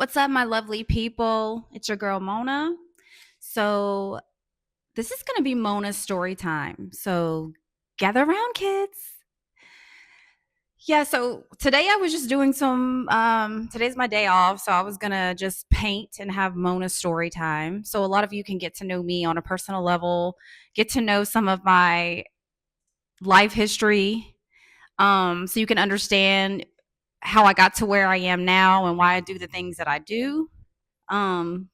What's up, my lovely people? It's your girl Mona. So, this is going to be Mona's story time. So, gather around, kids. Yeah, so today I was just doing today's my day off, so I was going to just paint and have Mona's story time. So, a lot of you can get to know me on a personal level, get to know some of my life history, so you can understand how I got to where I am now and why I do the things that I do. Um,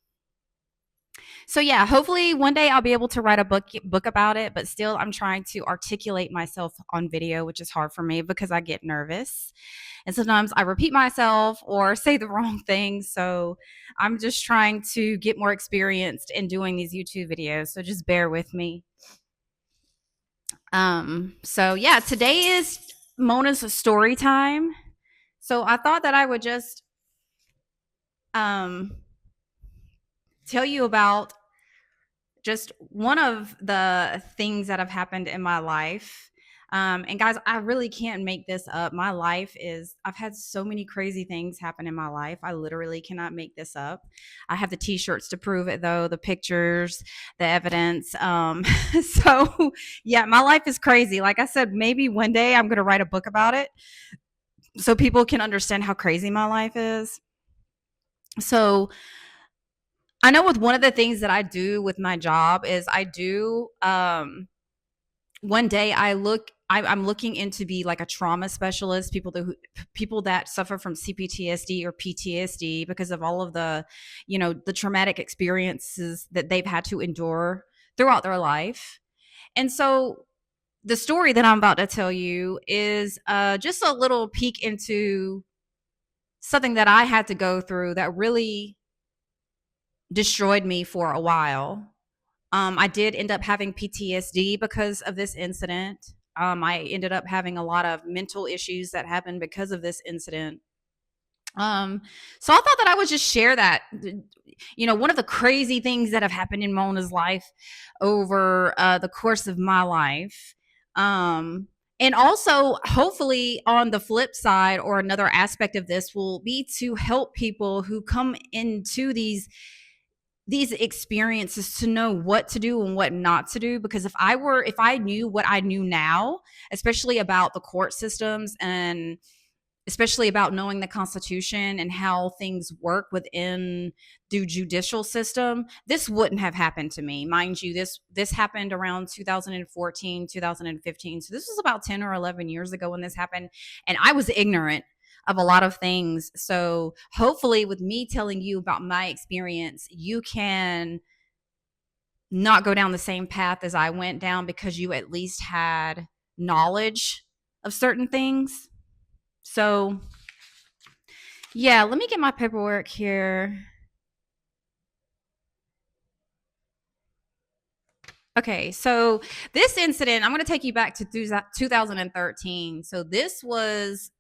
So yeah, hopefully one day I'll be able to write a book about it, but still I'm trying to articulate myself on video, which is hard for me because I get nervous. And sometimes I repeat myself or say the wrong thing. So I'm just trying to get more experienced in doing these YouTube videos. So just bear with me. So yeah, today is Mona's story time. So I thought that I would just um tell you about just one of the things that have happened in my life. And guys, I really can't make this up. My life is, I've had so many crazy things happen in my life. I literally cannot make this up. I have the t shirts to prove it, though, the pictures, the evidence. So, yeah, my life is crazy. Like I said, maybe one day I'm going to write a book about it so people can understand how crazy my life is. So, I know with one of the things that I do with my job is I do one day I'm looking into be like a trauma specialist, people that suffer from CPTSD or PTSD because of all of the traumatic experiences that they've had to endure throughout their life. And so the story that I'm about to tell you is just a little peek into something that I had to go through that really destroyed me for a while. I did end up having PTSD because of this incident. I ended up having a lot of mental issues that happened because of this incident. So I thought that I would just share that. One of the crazy things that have happened in Mona's life over the course of my life. And also, hopefully, on the flip side, or another aspect of this will be to help people who come into these experiences to know what to do and what not to do. Because if I knew what I knew now, especially about the court systems and especially about knowing the Constitution and how things work within the judicial system, this wouldn't have happened to me. Mind you, this happened around 2014, 2015. So this was about 10 or 11 years ago when this happened, and I was ignorant of a lot of things. So hopefully with me telling you about my experience, you can not go down the same path as I went down because you at least had knowledge of certain things. So, yeah, let me get my paperwork here. Okay, so this incident, I'm going to take you back to 2013. So this was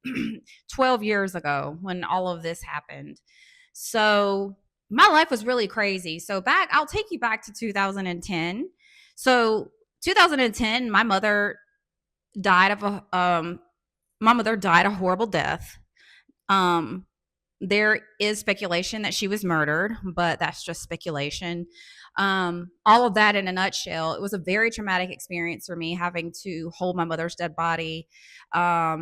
12 years ago when all of this happened. So my life was really crazy. So I'll take you back to 2010. So 2010, died of a my mother died a horrible death. Um, there is speculation that she was murdered, but that's just speculation. All of that in a nutshell, it was a very traumatic experience for me having to hold my mother's dead body. I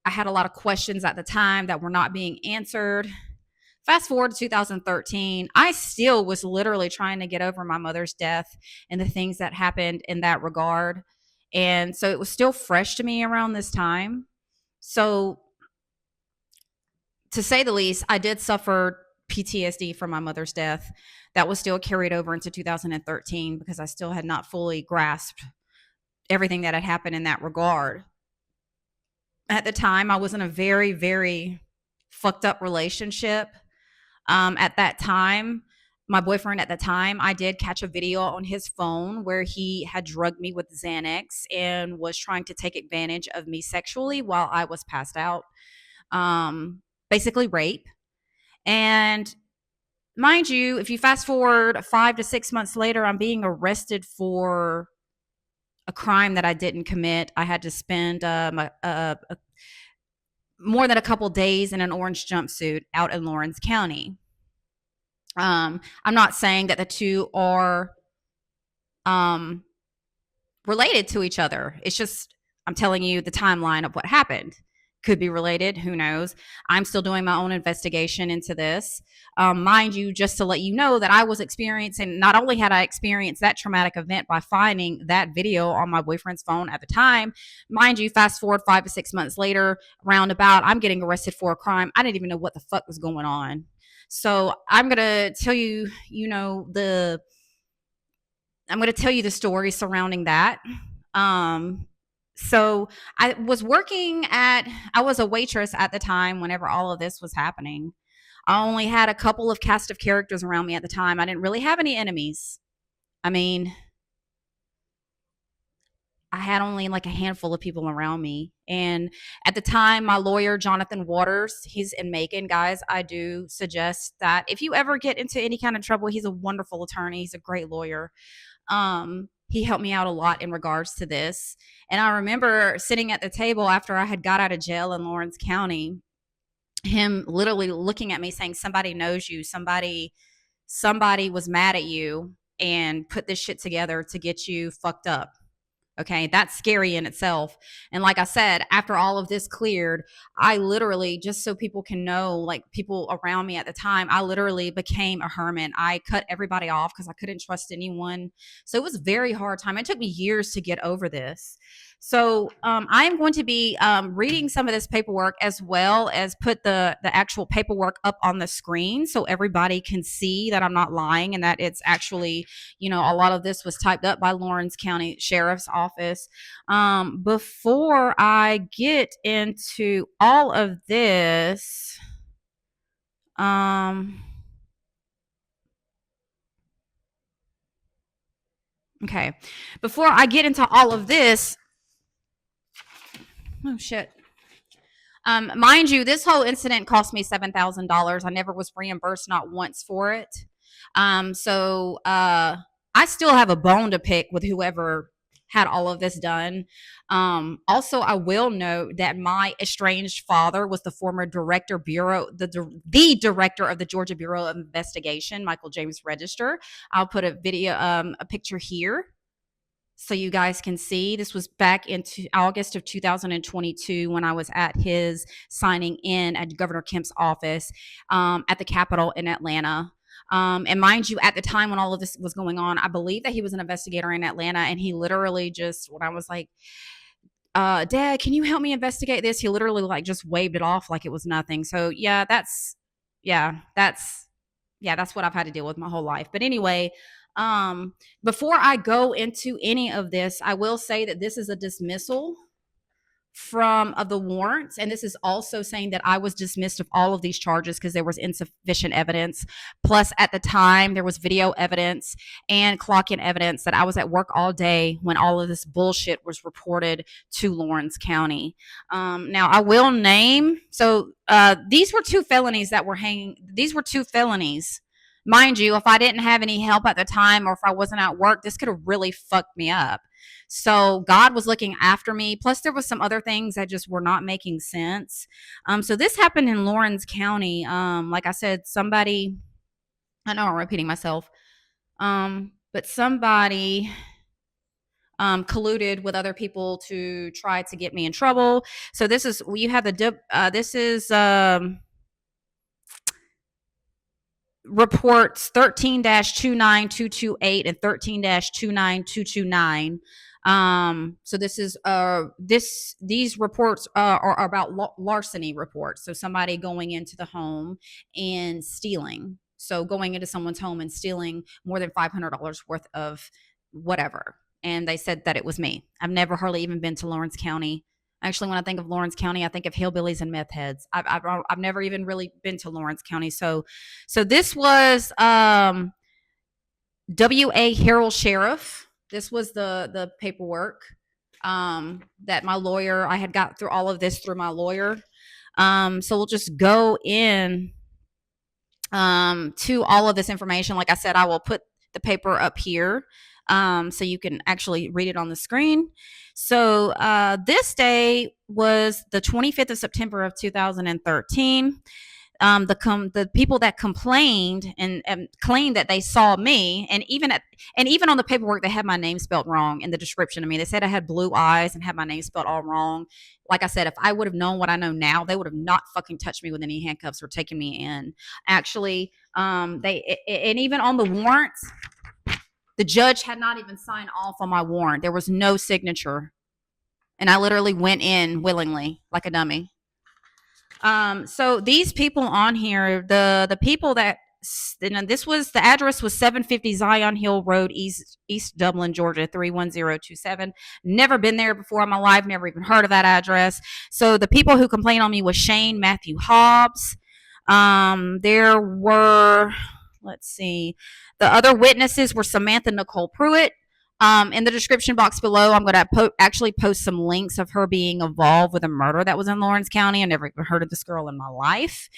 had a lot of questions at the time that were not being answered. Fast forward to 2013, I still was literally trying to get over my mother's death and the things that happened in that regard. And so it was still fresh to me around this time. So to say the least, I did suffer PTSD from my mother's death. That was still carried over into 2013 because I still had not fully grasped everything that had happened in that regard. At the time, I was in a very, very fucked up relationship. At that time, my boyfriend at the time, I did catch a video on his phone where he had drugged me with Xanax and was trying to take advantage of me sexually while I was passed out. Basically rape. And mind you, if you fast forward 5 to 6 months later, I'm being arrested for a crime that I didn't commit. I had to spend more than a couple days in an orange jumpsuit out in Lawrence County. I'm not saying that the two are um, related to each other. It's just I'm telling you the timeline of what happened. Could be related. Who knows? I'm still doing my own investigation into this. Mind you, just to let you know that I was experiencing, not only had I experienced that traumatic event by finding that video on my boyfriend's phone at the time, mind you, fast forward 5 to 6 months later, roundabout, I'm getting arrested for a crime. I didn't even know what the fuck was going on. So I'm going to tell you, I'm going to tell you the story surrounding that. Um, so I was a waitress at the time whenever all of this was happening. I only had a couple of cast of characters around me at the time. I didn't really have any enemies. I mean, I had only like a handful of people around me. And at the time, my lawyer, Jonathan Waters, he's in Macon. Guys, I do suggest that if you ever get into any kind of trouble, he's a wonderful attorney. He's a great lawyer. He helped me out a lot in regards to this. And I remember sitting at the table after I had got out of jail in Lawrence County, him literally looking at me saying, somebody knows you, somebody was mad at you and put this shit together to get you fucked up. Okay, that's scary in itself. And like I said, after all of this cleared, I literally, just so people can know, like people around me at the time, I literally became a hermit. I cut everybody off because I couldn't trust anyone. So it was a very hard time. It took me years to get over this. So I am going to be reading some of this paperwork as well as put the actual paperwork up on the screen so everybody can see that I'm not lying and that it's actually, a lot of this was typed up by Lawrence County Sheriff's Office. Before I get into all of this, okay, before I get into all of this, oh shit. Mind you, this whole incident cost me $7,000. I never was reimbursed, not once for it. I still have a bone to pick with whoever had all of this done. Also, I will note that my estranged father was the former the director of the Georgia Bureau of Investigation, Michael James Register. I'll put a picture here so you guys can see. This was back into August of 2022 when I was at his signing in at Governor Kemp's office at the Capitol in Atlanta. And mind you, at the time when all of this was going on, I believe that he was an investigator in Atlanta, and he literally just, when I was like, Dad, can you help me investigate this? He literally like just waved it off like it was nothing. So that's what I've had to deal with my whole life. But anyway, before I go into any of this, I will say that this is a dismissal of the warrants, and this is also saying that I was dismissed of all of these charges because there was insufficient evidence. Plus, at the time, there was video evidence and clock-in evidence that I was at work all day when all of this bullshit was reported to Lawrence County. Now, I will name, these were two felonies that were hanging. These were two felonies. Mind you, if I didn't have any help at the time or if I wasn't at work, this could have really fucked me up. So God was looking after me. Plus, there was some other things that just were not making sense. So this happened in Lawrence County. Like I said, I know I'm repeating myself, but somebody colluded with other people to try to get me in trouble. So this is, you have reports 13-29228 and 13-29229. So this is these reports are about larceny reports. So somebody going into the home and stealing. So going into someone's home and stealing more than $500 worth of whatever. And they said that it was me. I've never hardly even been to Lawrence County. Actually, when I think of Lawrence County, I think of hillbillies and meth heads. I've never even really been to Lawrence County. So this was W.A. Harrell Sheriff. This was the paperwork that my lawyer, I had got through all of this through my lawyer. So we'll just go in to all of this information. Like I said, I will put the paper up here so you can actually read it on the screen. So this day was the 25th of September of 2013. The people that complained and claimed that they saw me, and even on the paperwork they had my name spelled wrong in the description of me. They said I had blue eyes and had my name spelled all wrong. Like I said, if I would have known what I know now, they would have not fucking touched me with any handcuffs or taken me in. Actually, and even on the warrants, the judge had not even signed off on my warrant. There was no signature. And I literally went in willingly, like a dummy. So these people on here, the people that, this was, the address was 750 Zion Hill Road, East Dublin, Georgia, 31027. Never been there before in my life, never even heard of that address. So the people who complained on me was Shane Matthew Hobbs. There were, let's see, the other witnesses were Samantha Nicole Pruitt. In the description box below, I'm going to actually post some links of her being involved with a murder that was in Lawrence County. I never even heard of this girl in my life.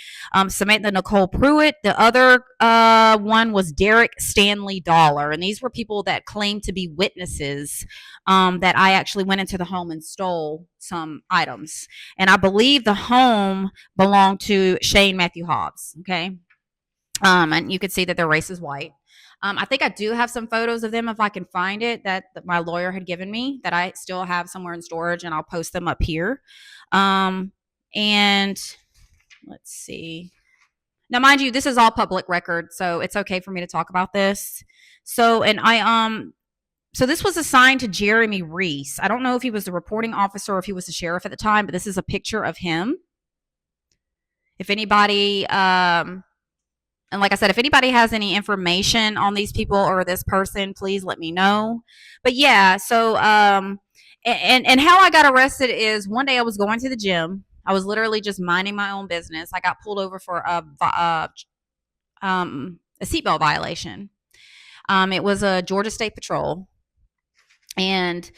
Samantha Nicole Pruitt. The other one was Derek Stanley Dollar. And these were people that claimed to be witnesses that I actually went into the home and stole some items. And I believe the home belonged to Shane Matthew Hobbs. Okay. And you can see that their race is white. I think I do have some photos of them if I can find it that my lawyer had given me that I still have somewhere in storage, and I'll post them up here. And let's see. Now, mind you, this is all public record, so it's okay for me to talk about this. So, and so this was assigned to Jeremy Reese. I don't know if he was the reporting officer or if he was the sheriff at the time, but this is a picture of him. If anybody, and like I said, if anybody has any information on these people or this person, please let me know. But yeah, so and how I got arrested is one day I was going to the gym. I was literally just minding my own business. I got pulled over for a seatbelt violation. It was a Georgia State Patrol, and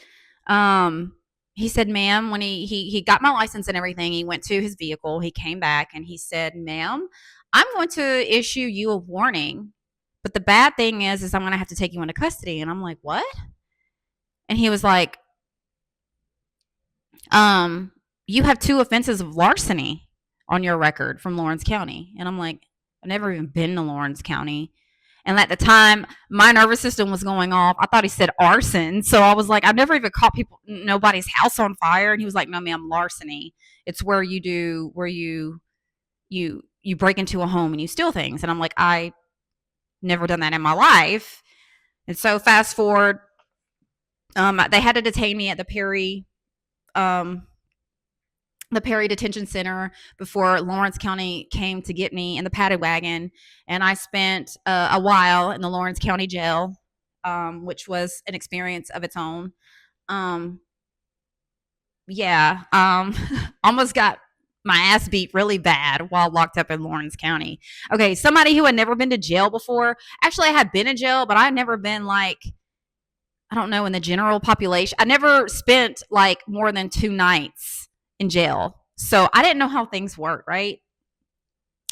he said, "Ma'am," when he got my license and everything, he went to his vehicle. He came back and he said, "Ma'am, I'm going to issue you a warning, but the bad thing is I'm going to have to take you into custody." And I'm like, "What?" And he was like, "You have 2 offenses of larceny on your record from Lawrence County." And I'm like, "I've never even been to Lawrence County." And at the time, my nervous system was going off. I thought he said arson. So I was like, "I've never even caught nobody's house on fire." And he was like, "No, ma'am, larceny. It's where you break into a home and you steal things." And I'm like, "I never done that in my life." And so fast forward, they had to detain me at the Perry Detention Center before Lawrence County came to get me in the paddy wagon. And I spent a while in the Lawrence County jail, which was an experience of its own. Almost got my ass beat really bad while locked up in Lawrence County. Okay, somebody who had never been to jail before. Actually, I had been in jail, but I'd never been like, I don't know, in the general population. I never spent like more than 2 nights in jail. So I didn't know how things work, right?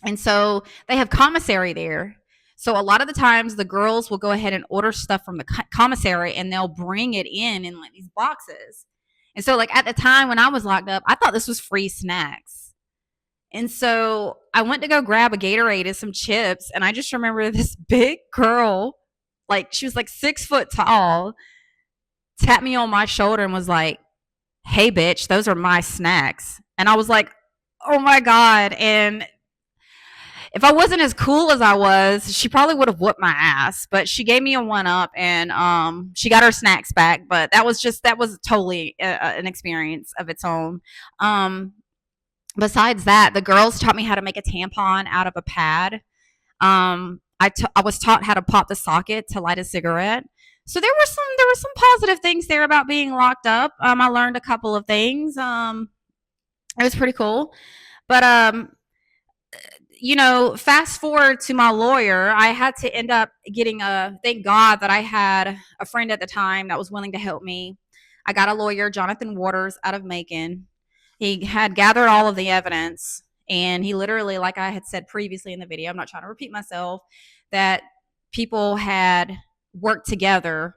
And so they have commissary there. So a lot of the times the girls will go ahead and order stuff from the commissary and they'll bring it in like these boxes. And so like at the time when I was locked up, I thought this was free snacks. And so I went to go grab a Gatorade and some chips. And I just remember this big girl, like she was like 6 foot tall, tapped me on my shoulder and was like, "Hey, bitch, those are my snacks." And I was like, oh my God. And if I wasn't as cool as I was, she probably would have whooped my ass. But she gave me a 1-up and she got her snacks back. But that was totally an experience of its own. Besides that, the girls taught me how to make a tampon out of a pad. I was taught how to pop the socket to light a cigarette. So there were some positive things there about being locked up. I learned a couple of things. It was pretty cool. But fast forward to my lawyer, I had to end up getting thank God that I had a friend at the time that was willing to help me. I got a lawyer, Jonathan Waters, out of Macon. He had gathered all of the evidence, and he literally, like I had said previously in the video, I'm not trying to repeat myself, that people had worked together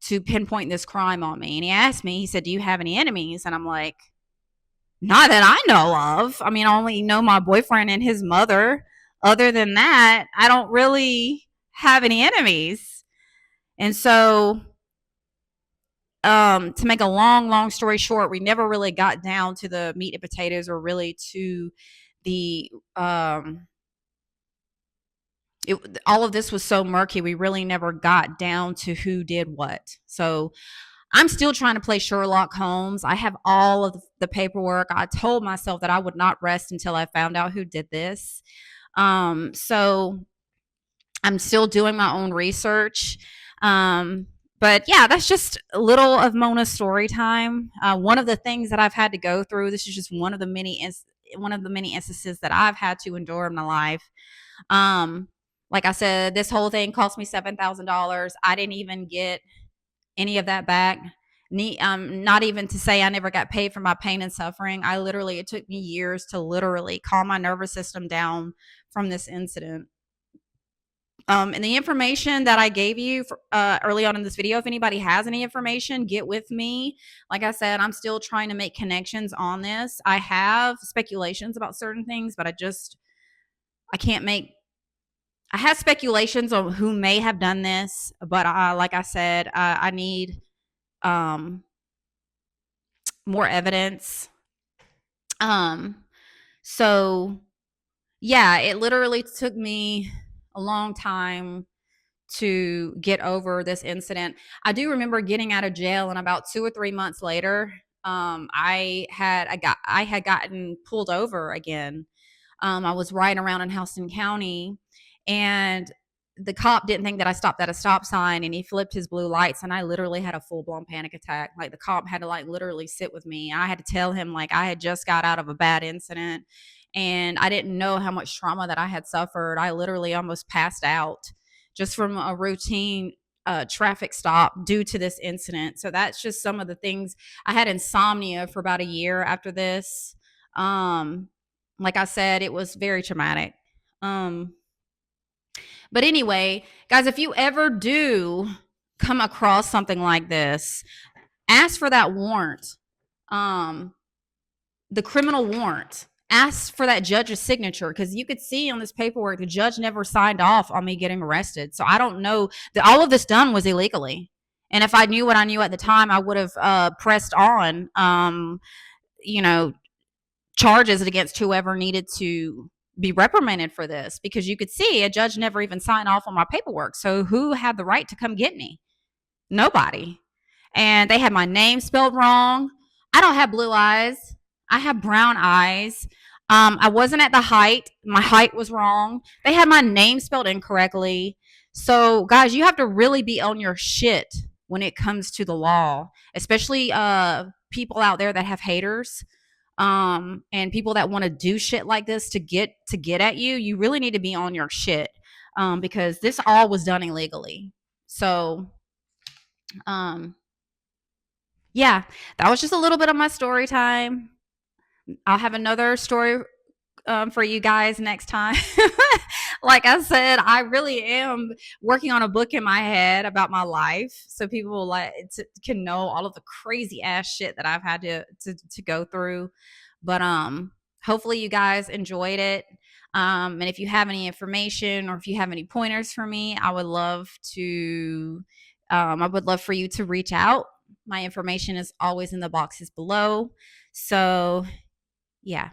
to pinpoint this crime on me. And he asked me, he said, "Do you have any enemies?" And I'm like, Not that I know of. I mean, I only know my boyfriend and his mother. Other than that, I don't really have any enemies. And so, to make a long story short, we never really got down to the meat and potatoes or really to the all of this was so murky. We really never got down to who did what. So I'm still trying to play Sherlock Holmes. I have all of the paperwork. I told myself that I would not rest until I found out who did this. So I'm still doing my own research. But yeah, that's just a little of Mona's story time. One of the things that I've had to go through. This is just one of the many instances that I've had to endure in my life. Um, like I said, this whole thing cost me $7,000. I didn't even get any of that back. Not even to say I never got paid for my pain and suffering. It took me years to literally calm my nervous system down from this incident. And the information that I gave you early on in this video, if anybody has any information, get with me. Like I said, I'm still trying to make connections on this. I have speculations about certain things, but I can't make I have speculations on who may have done this, but like I said, I need more evidence. So yeah, it literally took me a long time to get over this incident. I do remember getting out of jail, and about 2 or 3 months later, I had gotten pulled over again. I was riding around in Houston County, and the cop didn't think that I stopped at a stop sign, and he flipped his blue lights, and I literally had a full blown panic attack. Like, the cop had to like literally sit with me. I had to tell him like I had just got out of a bad incident, and I didn't know how much trauma that I had suffered. I literally almost passed out just from a routine traffic stop due to this incident. So that's just some of the things. I had insomnia for about a year after this. Like I said, it was very traumatic. But anyway, guys, if you ever do come across something like this, ask for that warrant, the criminal warrant. Ask for that judge's signature, because you could see on this paperwork the judge never signed off on me getting arrested. So I don't know that all of this done was illegally. And if I knew what I knew at the time, I would have pressed on, you know, charges against whoever needed to be reprimanded for this, because you could see a judge never even signed off on my paperwork. So who had the right to come get me? Nobody. And they had my name spelled wrong. I don't have blue eyes. I have brown eyes. I wasn't at the height. My height was wrong. They had my name spelled incorrectly. So, guys, you have to really be on your shit when it comes to the law, especially people out there that have haters, and people that want to do shit like this to get at you. You really need to be on your shit, because this all was done illegally. So, yeah, that was just a little bit of my story time. I'll have another story for you guys next time. Like I said, I really am working on a book in my head about my life, so people can know all of the crazy ass shit that I've had to go through. But hopefully you guys enjoyed it. And if you have any information or if you have any pointers for me, I would love for you to reach out. My information is always in the boxes below. So, yeah.